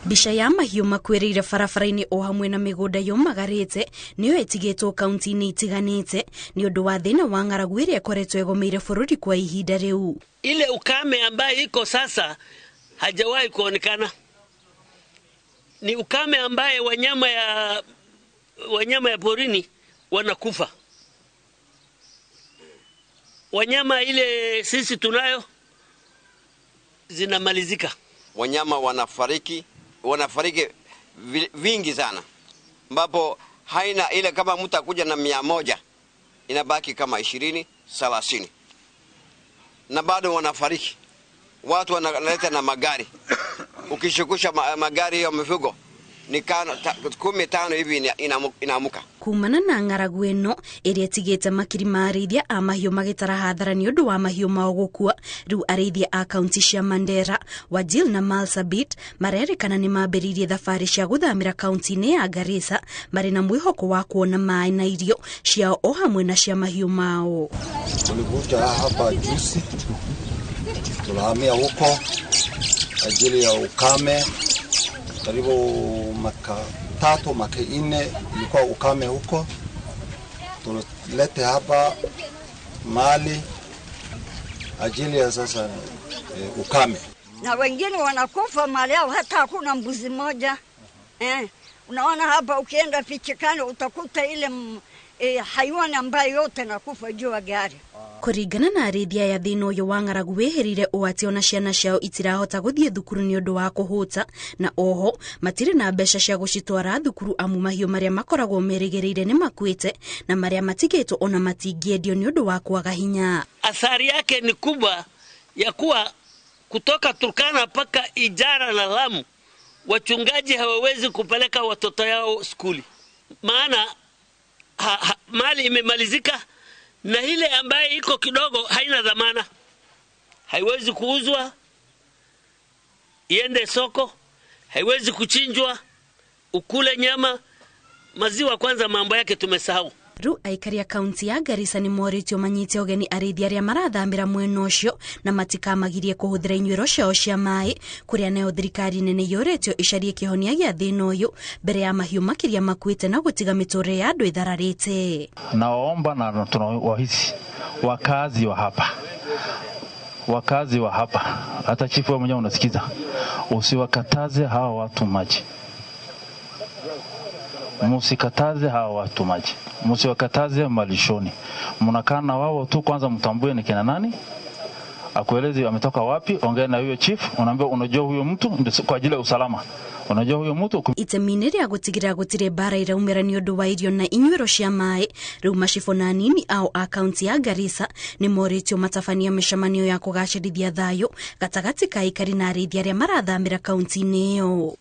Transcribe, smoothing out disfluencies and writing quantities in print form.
Bisha ya mahiũ makwĩrĩire barabara-inĩ o hamwe na mĩgũnda yumagarĩte nĩyo ĩtigĩtwo kaunti-inĩ itiganĩte nĩ ũndũ wa thĩna wa ng'aragu ĩrĩa ĩkoretwo ĩgũmĩire bũrũri kwa ihinda rĩu. Ile ukame ambayo iko sasa hajawahi kuonekana. Ni ukame ambaye wanyama ya porini wanakufa. Wanyama ile sisi tunayo zinamalizika. Wanyama wanafariki vingi sana. Ambapo haina ile kama mtu akuja na 100 inabaki kama 20, 30. Na bado wanafariki. Watu wanaleta na magari. Ukishukusha magari ya mifugo ni 15 hivi inamuka. Kumana na ng'aragu ĩno ĩrĩa ĩtigĩte makiri ma arĩithia a mahiũ magĩtara hathara nĩ ũndũ wa mahiũ mao gũkua, rĩu arĩithia a kaunti cia Mandera, Wajir na Marsabit marerĩkana nĩ mambĩrĩirie thabarĩ cia gũthamĩra kaunti-inĩ ya Garissa marĩ na mwĩhoko wa kuona maĩ na irio ciao o hamwe na cia mahiũ mao. Tulikuja hapa juzi, tunahamia huko ajili ya ukame. Karibu maka 3 maka 4 ilikuwa ukame huko. Tulete hapa mali ajili ya sasa ukame. Na wengine wanakufa mali yao, hata hakuna mbuzi moja. Unaona hapa ukienda Pichikani utakuta ile hayawani ambayo yote nakufa juu ya gari. Kũringana na arĩithia ya thĩna ũyũ wa ng'aragu wĩhĩrĩire ũũ atĩ ona ciana ciao itirahota gũthiĩ thukuru nĩ ũndũ wa kũhũta, na oho matirĩ na mbeca cia gũcitwara thukuru amu mahiũ marĩa makoragwo merĩgĩrĩire nĩ makuĩte na marĩa matigĩtwo ona matingĩendio nĩ ũndũ wa kwaga hinya. Athari yake ni kubwa ya kuwa kutoka Turkana mpaka Ijara na Lamu wachungaji hawawezi kupeleka watoto yao skuli. Maana mali imemalizika. Na ile ambaye iko kidogo haina dhamana. Haiwezi kuuzwa, iende soko, haiwezi kuchinjwa, ukule nyama, maziwa kwanza mambo yake tumesahau. Rĩu aikari a kaunti ya Garissa nĩ morĩtio manyite ũgeni arĩithia arĩa marathamĩra mwena ũcio na matikamagirie kũhũthĩra inyuĩro ciao cia maĩ, kũrĩa nayo thirikari nene yũrĩtio icarie kĩhonia gĩa thĩna ũyũ mbere ya mahiũ makĩria makuĩte na gũtiga mĩtũrĩre ya andũ ĩthararĩte. Naomba na tunawahisi wakazi wa hapa, hata chifu wa mwenyewe unasikiza, usiwakataze hawa watu maji. Musikataze hawa watu maji, musiwakataze malishoni. Mnakaa na wao tu, kwanza mtambue ni kina nani, akueleze ametoka wapi, ongea na huyo chief, unaambia unajua huyo mtu kwa ajili ya usalama. Unajua huyo mtu itemi-inĩ rĩa gũtigĩrĩra gũtirĩ mbara iraumĩra nĩ ũndũ wa irio na inyuĩro cia maĩ, rĩu macibũ na anini ao a kaunti ya Garissa nĩ morĩtio matabania mĩcemanio ya kũgacĩrithia thayũ gatagatĩ ka aikari na arĩithia arĩa marathamĩra kaunti-inĩ ĩyo.